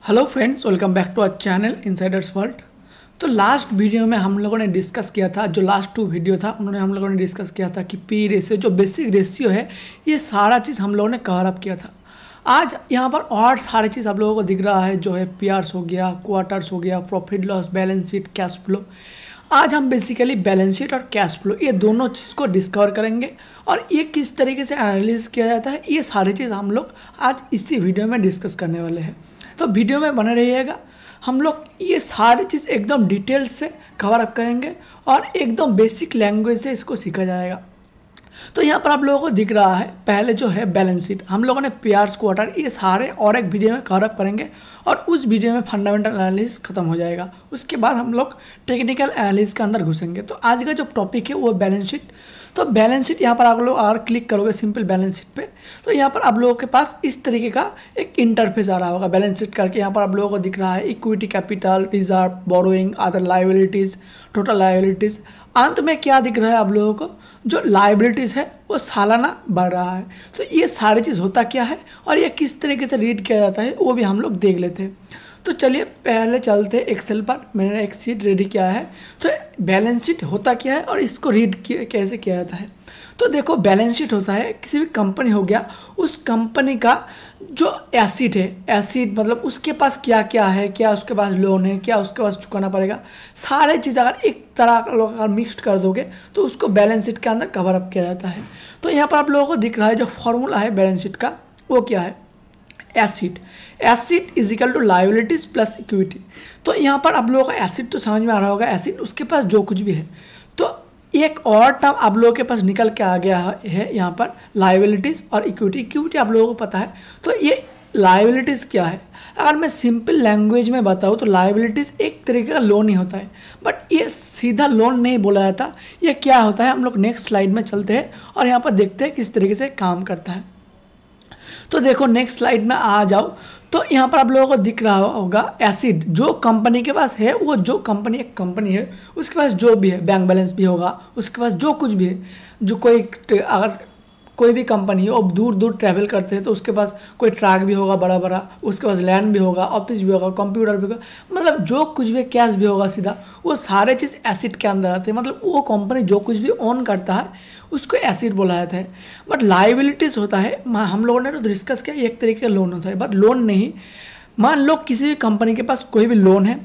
Hello friends, welcome back to our channel insiders world. तो last video में हम लोगों ने डिस्कस किया था, जो लास्ट 2 वीडियो था उन्होंने हम लोगों ने डिस्कस किया था कि पी रेशियो जो बेसिक रेशियो है ये सारा चीज़ हम लोगों ने कवर अप किया था। आज यहाँ पर और सारी चीज़ आप लोगों को दिख रहा है, जो है पीआरस हो गया, क्वार्टर्स हो गया, profit loss, balance sheet, cash flow. आज हम बेसिकली बैलेंस शीट और कैश फ्लो ये दोनों चीज़ को डिस्कवर करेंगे और ये किस तरीके से एनालिसिस किया जाता है, ये सारी चीज़ हम लोग आज इसी वीडियो में डिस्कस करने वाले हैं। तो वीडियो में बने रहिएगा। हम लोग ये सारी चीज़ एकदम डिटेल से कवर अप करेंगे और एकदम बेसिक लैंग्वेज से इसको सीखा जाएगा। तो यहाँ पर आप लोगों को दिख रहा है, पहले जो है बैलेंस शीट, हम लोगों ने पीआरस, क्वार्टर, ये सारे और एक वीडियो में कवर अप करेंगे और उस वीडियो में फंडामेंटल एनालिसिस खत्म हो जाएगा। उसके बाद हम लोग टेक्निकल एनालिसिस के अंदर घुसेंगे। तो आज का जो टॉपिक है वो बैलेंस शीट। तो बैलेंस शीट यहाँ पर आप लोग अगर क्लिक करोगे सिंपल बैलेंस शीट पे, तो यहाँ पर आप लोगों के पास इस तरीके का एक इंटरफेस आ रहा होगा बैलेंस शीट करके। यहाँ पर आप लोगों को दिख रहा है equity, capital, reserve, borrowing, other liabilities, total liabilities. अंत में क्या दिख रहा है आप लोगों को, जो लायबिलिटीज़ है वो सालाना बढ़ रहा है। तो ये सारी चीज़ होता क्या है और ये किस तरीके से रीड किया जाता है वो भी हम लोग देख लेते हैं। तो चलिए पहले चलते हैं एक्सेल पर। मैंने एक शीट रेडी किया है। तो बैलेंस शीट होता क्या है और इसको रीड कैसे किया जाता है। तो देखो, बैलेंस शीट होता है किसी भी कंपनी हो गया, उस कंपनी का जो एसेट है, एसेट मतलब उसके पास क्या क्या है, क्या उसके पास लोन है, क्या उसके पास चुकाना पड़ेगा, सारे चीज़ अगर एक तरह अगर मिक्स कर दोगे तो उसको बैलेंस शीट के अंदर कवर अप किया जाता है। तो यहाँ पर आप लोगों को दिख रहा है जो फॉर्मूला है बैलेंस शीट का, वो क्या है, asset is equal to liabilities plus equity. तो यहाँ पर आप लोगों का एसेट तो समझ में आ रहा होगा, एसेट उसके पास जो कुछ भी है। तो एक और टर्म आप लोगों के पास निकल के आ गया है यहाँ पर, लायबिलिटीज और इक्विटी। इक्विटी आप लोगों को पता है। तो ये लायबिलिटीज़ क्या है, अगर मैं सिंपल लैंग्वेज में बताऊँ तो लायबिलिटीज़ एक तरीके का लोन ही होता है, बट ये सीधा लोन नहीं बोला जाता। ये क्या होता है, हम लोग नेक्स्ट स्लाइड में चलते हैं और यहाँ पर देखते हैं किस तरीके से काम करता है। तो देखो नेक्स्ट स्लाइड में आ जाओ। तो यहाँ पर आप लोगों को दिख रहा होगा एसेट जो कंपनी के पास है, वो जो कंपनी एक कंपनी है उसके पास जो भी है, बैंक बैलेंस भी होगा, उसके पास जो कुछ भी है, जो अगर कोई भी कंपनी है और दूर दूर ट्रैवल करते हैं तो उसके पास कोई ट्रक भी होगा बड़ा बड़ा, उसके पास लैंड भी होगा, ऑफिस भी होगा, कंप्यूटर भी होगा, मतलब जो कुछ भी, कैश भी होगा, सीधा वो सारे चीज़ एसेट के अंदर आते हैं। मतलब वो कंपनी जो कुछ भी ओन करता है उसको एसेट बोला जाता है। बट लायबिलिटीज़ होता है, हम लोगों ने तो डिस्कस किया, एक तरीके का लोन होता है, बट लोन नहीं। मान लो किसी भी कंपनी के पास कोई भी लोन है,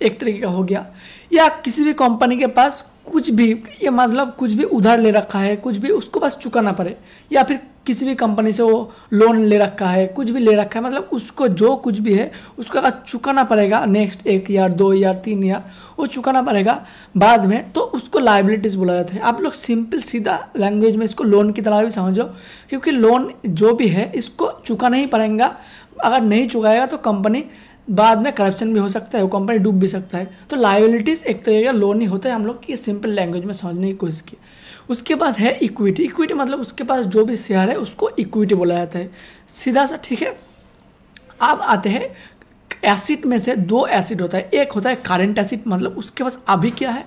एक तरीके का हो गया, या किसी भी कंपनी के पास कुछ भी, ये मतलब कुछ भी उधार ले रखा है, कुछ भी उसको बस चुकाना पड़े, या फिर किसी भी कंपनी से वो लोन ले रखा है, कुछ भी ले रखा है, मतलब उसको जो कुछ भी है उसको अगर चुकाना पड़ेगा नेक्स्ट 1 ईयर, 2 ईयर, 3 ईयर वो चुकाना पड़ेगा बाद में, तो उसको लायबिलिटीज़ बोला जाता है। आप लोग सिंपल सीधा लैंग्वेज में इसको लोन की तरह भी समझो, क्योंकि लोन जो भी है इसको चुकाना ही पड़ेगा। अगर नहीं चुकाएगा तो कंपनी बाद में करप्शन भी हो सकता है, वो कंपनी डूब भी सकता है। तो लायबिलिटीज़ एक तरीके का लोन ही होता है, हम लोग की सिंपल लैंग्वेज में समझने की कोशिश की। उसके बाद है इक्विटी। इक्विटी मतलब उसके पास जो भी शेयर है उसको इक्विटी बोला जाता है, सीधा सा, ठीक है। अब आते हैं एसेट में से 2 एसेट होता है, एक होता है करंट एसेट, मतलब उसके पास अभी क्या है,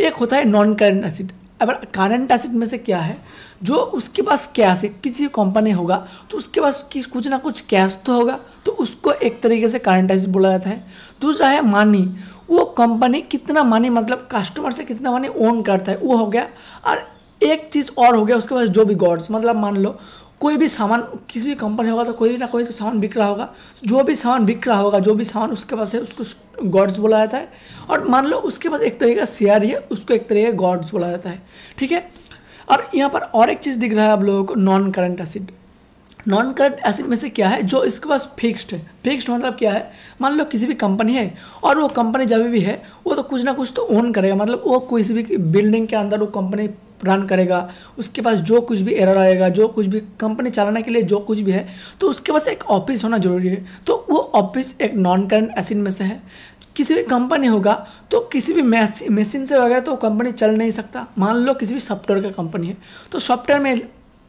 एक होता है नॉन करंट एसेट। अब करंट एसेट में से क्या है, जो उसके पास कैश है, किसी कंपनी होगा तो उसके पास कुछ ना कुछ कैश तो होगा, तो उसको एक तरीके से करंट एसेट बोला जाता है। दूसरा है मनी, वो कंपनी कितना मनी, मतलब कस्टमर से कितना मनी ओन करता है, वो हो गया। और एक चीज़ और हो गया उसके पास जो भी गॉड्स, मतलब मान लो कोई भी सामान किसी भी कंपनी होगा तो कोई ना कोई तो सामान बिक रहा होगा, जो भी सामान बिक रहा होगा, जो भी सामान उसके पास है उसको गॉड्स बोला जाता है। और मान लो उसके पास एक तरीके का शेयर है, उसको एक तरीके का गॉड्स बोला जाता है, ठीक है। और यहाँ पर और एक चीज़ दिख रहा है आप लोगों को, non current asset. Non current asset में से क्या है, जो इसके पास फिक्स्ड है। फिक्स्ड मतलब क्या है, मान लो किसी भी कंपनी है और वो कंपनी जब भी है वो तो कुछ ना कुछ तो ओन करेगा, मतलब वो किसी भी बिल्डिंग के अंदर वो कंपनी रन करेगा, उसके पास जो कुछ भी एरर आएगा, जो कुछ भी कंपनी चलाने के लिए जो कुछ भी है, तो उसके पास एक ऑफिस होना जरूरी है। तो वो ऑफिस एक नॉन करंट एसेट में से है। किसी भी कंपनी होगा तो किसी भी मशीन से वगैरह तो कंपनी चल नहीं सकता। मान लो किसी भी सॉफ्टवेयर का कंपनी है तो सॉफ्टवेयर में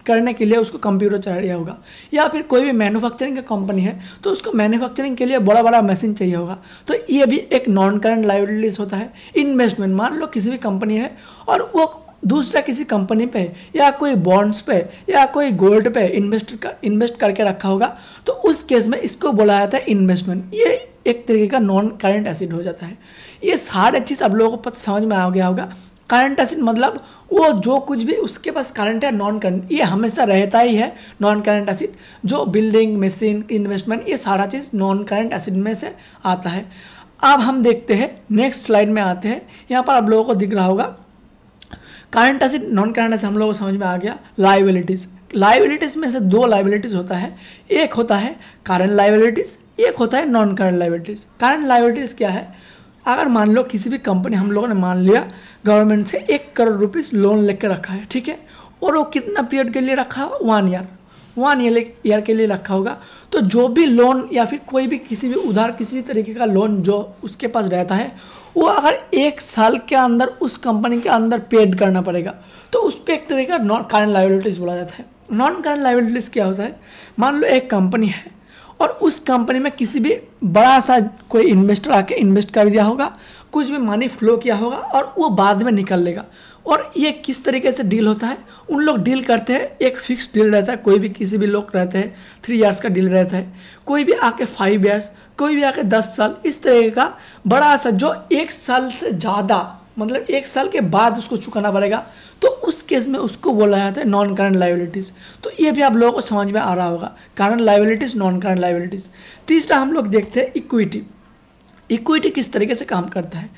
करने के लिए उसको कंप्यूटर चाहिए होगा, या फिर कोई भी मैन्युफैक्चरिंग का कंपनी है तो उसको मैन्युफैक्चरिंग के लिए बड़ा बड़ा मशीन चाहिए होगा। तो ये भी एक नॉन करंट लायबिलिटीज होता है। इन्वेस्टमेंट, मान लो किसी भी कंपनी है और वो दूसरा किसी कंपनी पे या कोई बॉन्ड्स पे या कोई गोल्ड पे इन्वेस्ट करके रखा होगा तो उस केस में इसको बोला जाता है इन्वेस्टमेंट। ये एक तरीके का नॉन करंट एसेट हो जाता है। ये सारे चीज़ आप लोगों को पता समझ में आ गया होगा। करंट एसेट मतलब वो जो कुछ भी उसके पास करंट है, नॉन करंट ये हमेशा रहता ही है। नॉन करंट एसेट जो बिल्डिंग, मशीन, इन्वेस्टमेंट, ये सारा चीज़ नॉन करंट एसेट में से आता है। अब हम देखते हैं नेक्स्ट स्लाइड में आते हैं। यहाँ पर आप लोगों को दिख रहा होगा current asset, non current asset हम लोगों को समझ में आ गया। लायबिलिटीज़, लायबिलिटीज़ में से दो लायबिलिटीज़ होता है, एक होता है करंट लायबिलिटीज़, एक होता है non current liabilities. Current liabilities क्या है? अगर मान लो किसी भी कंपनी, हम लोगों ने मान लिया गवर्नमेंट से 1 करोड़ रुपीस लोन लेकर रखा है, ठीक है, और वो कितना पीरियड के लिए रखा? 1 ईयर, 1 ईयर के लिए रखा होगा। तो जो भी लोन या फिर कोई भी किसी भी उधार किसी तरीके का लोन जो उसके पास रहता है, वो अगर 1 साल के अंदर उस कंपनी के अंदर पेड करना पड़ेगा तो उसको एक तरीके का नॉन करंट लायबिलिटीज़ बोला जाता है। नॉन करंट लायबिलिटीज़ क्या होता है? मान लो एक कंपनी है और उस कंपनी में किसी भी बड़ा सा कोई इन्वेस्टर आके इन्वेस्ट कर दिया होगा, कुछ भी मनी फ्लो किया होगा और वो बाद में निकल लेगा। और ये किस तरीके से डील होता है? उन लोग डील करते हैं, एक फिक्स डील रहता है। कोई भी किसी भी लोग रहते हैं 3 इयर्स का डील रहता है, कोई भी आके 5 इयर्स, कोई भी आके 10 साल, इस तरीके का बड़ा सा जो 1 साल से ज़्यादा, मतलब 1 साल के बाद उसको चुकाना पड़ेगा, तो उस केस में उसको बोला जाता है नॉन करंट लायबिलिटीज़। तो ये भी आप लोगों को समझ में आ रहा होगा, current liabilities, non current liabilities. तीसरा हम लोग देखते हैं इक्विटी। इक्विटी किस तरीके से काम करता है?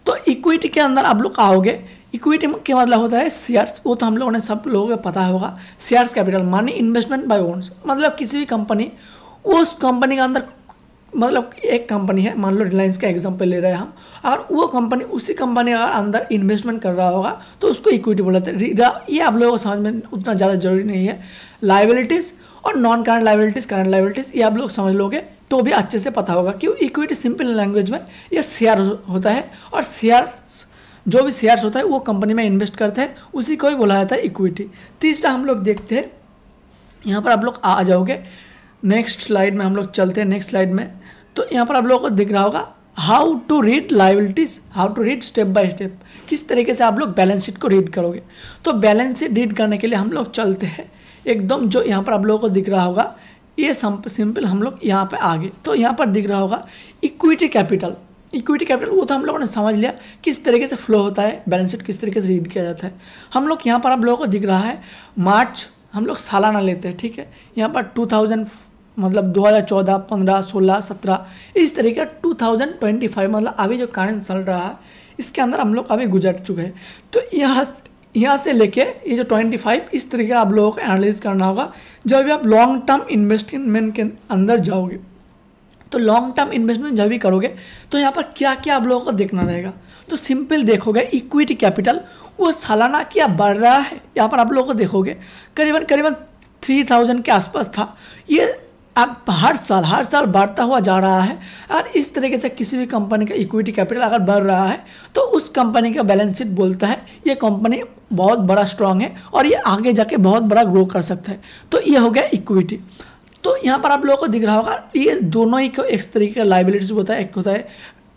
तो इक्विटी के अंदर आप लोग आओगे, इक्विटी के मतलब होता है शेयर्स, वो तो हम लोगों ने सब लोगों को पता होगा। शेयर्स कैपिटल मानी इन्वेस्टमेंट बाय ओन्स, मतलब किसी भी कंपनी, उस कंपनी के अंदर, मतलब एक कंपनी है, मान लो रिलायंस का एग्जांपल ले रहे हैं हम, अगर वो कंपनी उसी कंपनी अगर अंदर इन्वेस्टमेंट कर रहा होगा तो उसको इक्विटी बोलते हैं। ये आप लोगों को समझ में उतना ज़्यादा जरूरी नहीं है। लायबिलिटीज़ और non current liabilities, current liabilities, ये आप लोग समझ लोगे तो भी अच्छे से पता होगा कि इक्विटी सिंपल लैंग्वेज में ये शेयर होता है, और शेयर्स, जो भी शेयर्स होता है वो कंपनी में इन्वेस्ट करते हैं, उसी को ही बोला जाता है इक्विटी। तीसरा हम लोग देखते हैं, यहाँ पर आप लोग आ जाओगे नेक्स्ट स्लाइड में, हम लोग चलते हैं नेक्स्ट स्लाइड में। तो यहाँ पर आप लोगों को दिख रहा होगा how to read liabilities, how to read step by step, किस तरीके से आप लोग बैलेंस शीट को रीड करोगे। तो बैलेंस शीट रीड करने के लिए हम लोग चलते हैं एकदम, जो यहाँ पर आप लोगों को दिख रहा होगा ये सिंपल, हम लोग यहाँ पे आगे, तो यहाँ पर दिख रहा होगा इक्विटी कैपिटल। इक्विटी कैपिटल वो तो हम लोगों ने समझ लिया किस तरीके से फ्लो होता है, बैलेंस शीट किस तरीके से रीड किया जाता है। हम लोग यहाँ पर आप लोगों को दिख रहा है मार्च, हम लोग सालाना लेते हैं, ठीक है। यहाँ पर 2000 मतलब 2014, 15, 16, 17, इस तरीके 2025 मतलब अभी जो करंट चल रहा है इसके अंदर हम लोग अभी गुजर चुके हैं। तो यहाँ से लेके ये जो 25, इस तरीके आप लोगों को एनालाइज करना होगा जब भी आप लॉन्ग टर्म इन्वेस्टमेंट के अंदर जाओगे। तो लॉन्ग टर्म इन्वेस्टमेंट जब भी करोगे तो यहाँ पर क्या क्या आप लोगों को देखना रहेगा। तो सिंपल देखोगे इक्विटी कैपिटल वो सालाना क्या बढ़ रहा है, यहाँ पर आप लोगों को देखोगे करीबन 3000 के आसपास था। ये अब हर साल बढ़ता हुआ जा रहा है। और इस तरीके से किसी भी कंपनी का इक्विटी कैपिटल अगर बढ़ रहा है तो उस कंपनी का बैलेंस शीट बोलता है ये कंपनी बहुत बड़ा स्ट्रांग है और ये आगे जाके बहुत बड़ा ग्रो कर सकता है। तो ये हो गया इक्विटी। तो यहाँ पर आप लोगों को दिख रहा होगा ये दोनों ही को एक तरीके का लायबिलिटीज होता है, एक होता है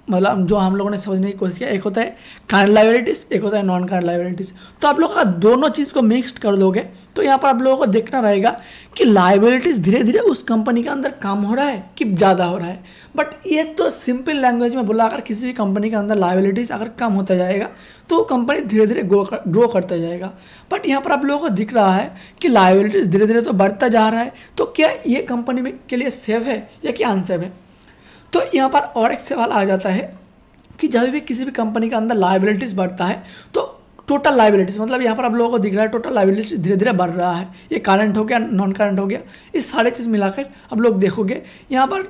मतलब जो हम लोगों ने समझने की कोशिश किया, एक होता है करंट लायबिलिटीज़, एक होता है नॉन करंट लायबिलिटीज़। तो आप लोग अगर दोनों चीज़ को मिक्सड कर दोगे तो यहाँ पर आप लोगों को देखना रहेगा कि लायबिलिटीज़ धीरे धीरे उस कंपनी के अंदर कम हो रहा है कि ज़्यादा हो रहा है। बट ये तो सिंपल लैंग्वेज में बोला, अगर किसी भी कंपनी के अंदर लायबिलिटीज़ अगर कम होता जाएगा तो कंपनी धीरे धीरे ग्रो करता जाएगा। बट यहाँ पर आप लोगों को दिख रहा है कि लायबिलिटीज़ धीरे धीरे तो बढ़ता जा रहा है। तो क्या ये कंपनी में के लिए सेफ है या कि अनसेफ है? तो यहाँ पर और एक सवाल आ जाता है कि जब भी किसी भी कंपनी के अंदर लायबिलिटीज़ बढ़ता है तो टोटल लायबिलिटीज़, मतलब यहाँ पर आप लोगों को दिख रहा है टोटल लायबिलिटीज़ धीरे धीरे बढ़ रहा है। ये करंट हो गया, नॉन करंट हो गया, इस सारे चीज़ मिलाकर आप लोग देखोगे यहाँ पर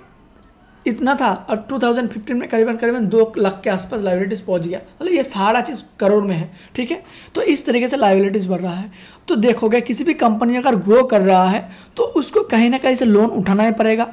इतना था और 2015 में करीबन 2 लाख के आसपास लायबिलिटीज़ पहुँच गया। मतलब ये सारा चीज़ करोड़ में है, ठीक है। तो इस तरीके से लायबिलिटीज़ बढ़ रहा है। तो देखोगे किसी भी कंपनी अगर ग्रो कर रहा है तो उसको कहीं ना कहीं से लोन उठाना ही पड़ेगा,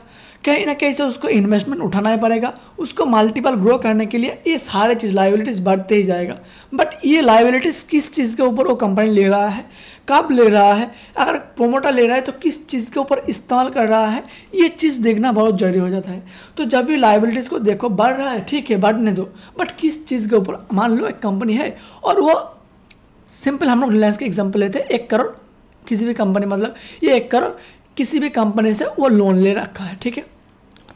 कहीं ना कहीं से उसको इन्वेस्टमेंट उठाना ही पड़ेगा, उसको मल्टीपल ग्रो करने के लिए ये सारे चीज़ लायबिलिटीज़ बढ़ते ही जाएगा। बट ये लायबिलिटीज़ किस चीज़ के ऊपर वो कंपनी ले रहा है, कब ले रहा है, अगर प्रोमोटर ले रहा है तो किस चीज़ के ऊपर इस्तेमाल कर रहा है, ये चीज़ देखना बहुत जरूरी हो जाता है। तो जब भी लायबिलिटीज़ को देखो बढ़ रहा है ठीक है बढ़ने दो, बट किस चीज़ के ऊपर। मान लो एक कंपनी है और वो सिंपल हम लोग रिलायंस के एग्जांपल लेते हैं, 1 करोड़ किसी भी कंपनी, मतलब ये 1 करोड़ किसी भी कंपनी से वो लोन ले रखा है, ठीक है।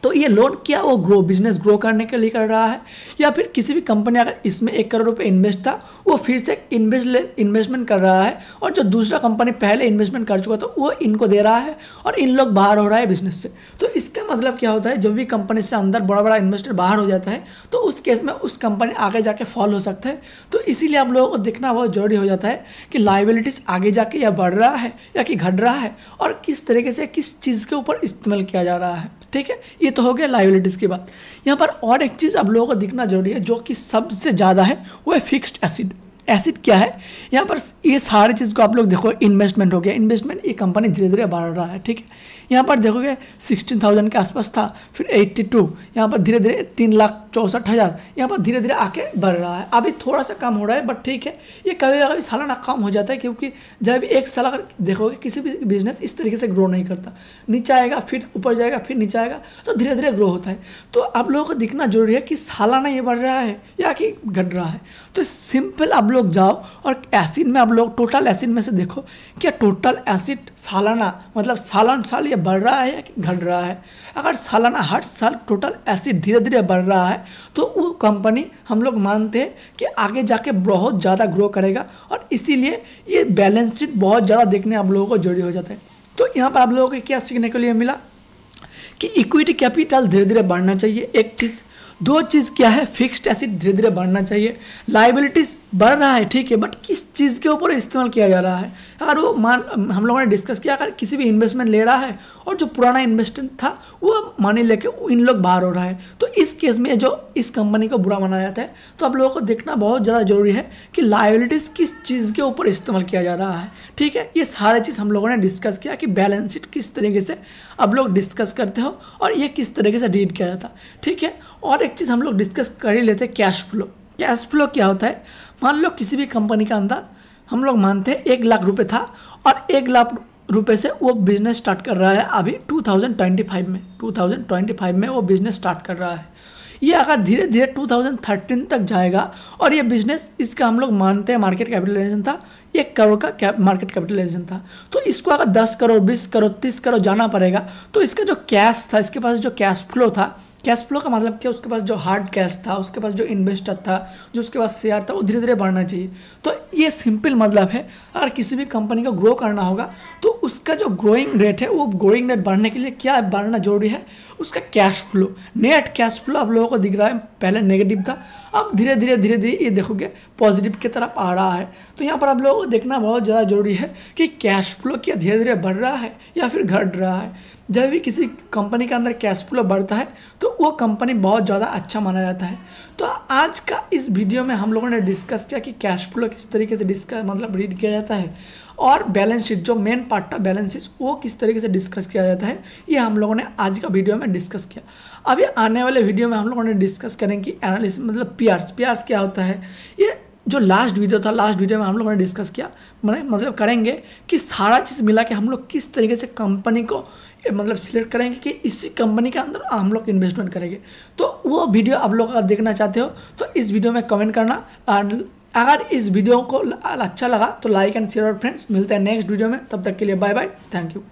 तो ये लोन क्या वो बिजनेस ग्रो करने के लिए कर रहा है, या फिर किसी भी कंपनी अगर इसमें 1 करोड़ रुपए इन्वेस्ट था वो फिर से इन्वेस्टमेंट कर रहा है, और जो दूसरा कंपनी पहले इन्वेस्टमेंट कर चुका था वो इनको दे रहा है और इन लोग बाहर हो रहा है बिजनेस से। तो इसका मतलब क्या होता है, जब भी कंपनी से अंदर बड़ा बड़ा इन्वेस्टर बाहर हो जाता है तो उस केस में उस कंपनी आगे जाके फॉल हो सकता है। तो इसीलिए आप लोगों को देखना बहुत जरूरी हो जाता है कि लाइबिलिटीज आगे जाके या बढ़ रहा है या कि घट रहा है, और किस तरीके से किस चीज़ के ऊपर इस्तेमाल किया जा रहा है, ठीक है। ये तो हो गया लाइबिलिटीज की बात। यहाँ पर और एक चीज़ आप लोगों को दिखना जरूरी है जो कि सबसे ज़्यादा है, वो है फिक्स्ड एसिड। एसिड क्या है, यहाँ पर ये सारी चीज़ को आप लोग देखो, इन्वेस्टमेंट हो गया, इन्वेस्टमेंट ये कंपनी धीरे धीरे बढ़ रहा है, ठीक है। यहाँ पर देखोगे 16,000 के आसपास था, फिर 82, यहाँ पर धीरे धीरे 3,64,000, यहाँ पर धीरे धीरे आके बढ़ रहा है। अभी थोड़ा सा कम हो रहा है बट ठीक है, ये कभी कभी सालाना कम हो जाता है, क्योंकि जब एक साल अगर देखोगे किसी भी बिजनेस इस तरीके से ग्रो नहीं करता, नीचे आएगा फिर ऊपर जाएगा फिर नीचे आएगा, तो धीरे धीरे ग्रो होता है। तो आप लोगों को दिखना जरूरी है कि सालाना ये बढ़ रहा है या कि घट रहा है। तो सिंपल आप लोग जाओ और एसिड में आप लोग टोटल एसिड में से देखो क्या टोटल एसिड सालाना मतलब साल ये बढ़ रहा है या कि घट रहा है। अगर सालाना हर साल टोटल एसिड धीरे धीरे बढ़ रहा है तो वो कंपनी हम लोग मानते हैं कि आगे जाके बहुत ज़्यादा ग्रो करेगा, और इसीलिए ये बैलेंस शीट बहुत ज़्यादा देखने आप लोगों को जरूरी हो जाता है। तो यहाँ पर आप लोगों को क्या सीखने के लिए मिला कि इक्विटी कैपिटल धीरे धीरे बढ़ना चाहिए, एक चीज़। दो चीज़ क्या है, फिक्स्ड एसिड धीरे धीरे बढ़ना चाहिए। लाइबिलिटीज बढ़ रहा है ठीक है, बट किस चीज़ के ऊपर इस्तेमाल किया जा रहा है। अगर वो हम लोगों ने डिस्कस किया, अगर किसी भी इन्वेस्टमेंट ले रहा है और जो पुराना इन्वेस्टमेंट था वो मनी लेके इन लोग बाहर हो रहा है, तो इस केस में जो इस कंपनी को बुरा माना जाता है। तो आप लोगों को देखना बहुत ज़्यादा जरूरी है कि लाइबिलिटीज़ किस चीज़ के ऊपर इस्तेमाल किया जा रहा है, ठीक है। ये सारे चीज़ हम लोगों ने डिस्कस किया कि बैलेंस शीट किस तरीके से आप लोग डिस्कस करते हो और ये किस तरीके से रीड किया जाता है, ठीक है। और एक चीज़ हम लोग डिस्कस कर ही लेते हैं, कैश फ्लो। कैश फ्लो क्या होता है, मान लो किसी भी कंपनी के अंदर हम लोग मानते हैं 1 लाख रुपए था और 1 लाख रुपए से वो बिजनेस स्टार्ट कर रहा है अभी 2025 में वो बिजनेस स्टार्ट कर रहा है। ये अगर धीरे धीरे 2013 तक जाएगा और ये बिजनेस, इसका हम लोग मानते हैं मार्केट कैपिटलाइजेशन था 1 करोड़ का मार्केट कैपिटलाइजेशन था, तो इसको अगर 10 करोड़ 20 करोड़ 30 करोड़ जाना पड़ेगा, तो इसका जो कैश था, इसके पास जो कैश फ्लो था, कैश फ्लो का मतलब क्या, उसके पास जो हार्ड कैश था, उसके पास जो इन्वेस्टर था, जो उसके पास शेयर था, वो धीरे धीरे बढ़ना चाहिए। तो ये सिंपल मतलब है, अगर किसी भी कंपनी को ग्रो करना होगा तो उसका जो ग्रोइंग रेट है, वो ग्रोइंग रेट बढ़ने के लिए क्या बढ़ना जरूरी है, उसका cash flow. Net cash flow आप लोगों को दिख रहा है पहले नेगेटिव था, अब धीरे धीरे ये देखोगे पॉजिटिव की तरफ आ रहा है। तो यहाँ पर आप लोगों को देखना बहुत ज़्यादा जरूरी है कि कैश फ्लो क्या धीरे धीरे बढ़ रहा है या फिर घट रहा है। जब भी किसी कंपनी के अंदर कैश फ्लो बढ़ता है तो वो कंपनी बहुत ज़्यादा अच्छा माना जाता है। तो आज का इस वीडियो में हम लोगों ने डिस्कस किया कि कैश फ्लो किस तरीके से रीड किया जाता है, और बैलेंस शीट जो मेन पार्ट था बैलेंस शीट वो किस तरीके से डिस्कस किया जाता है, ये हम लोगों ने आज का वीडियो में डिस्कस किया। अभी आने वाले वीडियो में हम लोगों ने डिस्कस करेंगे कि एनालिसिस मतलब पीआर्स क्या होता है। ये जो लास्ट वीडियो में हम लोगों ने डिस्कस किया, मतलब करेंगे कि सारा चीज़ मिला के हम लोग किस तरीके से कंपनी को मतलब सिलेक्ट करेंगे कि इसी कंपनी के अंदर हम लोग इन्वेस्टमेंट करेंगे। तो वो वीडियो आप लोग अगर देखना चाहते हो तो इस वीडियो में कमेंट करना। अगर इस वीडियो को अच्छा लगा तो लाइक एंड शेयर और फ्रेंड्स। मिलते हैं नेक्स्ट वीडियो में, तब तक के लिए बाय बाय, थैंक यू।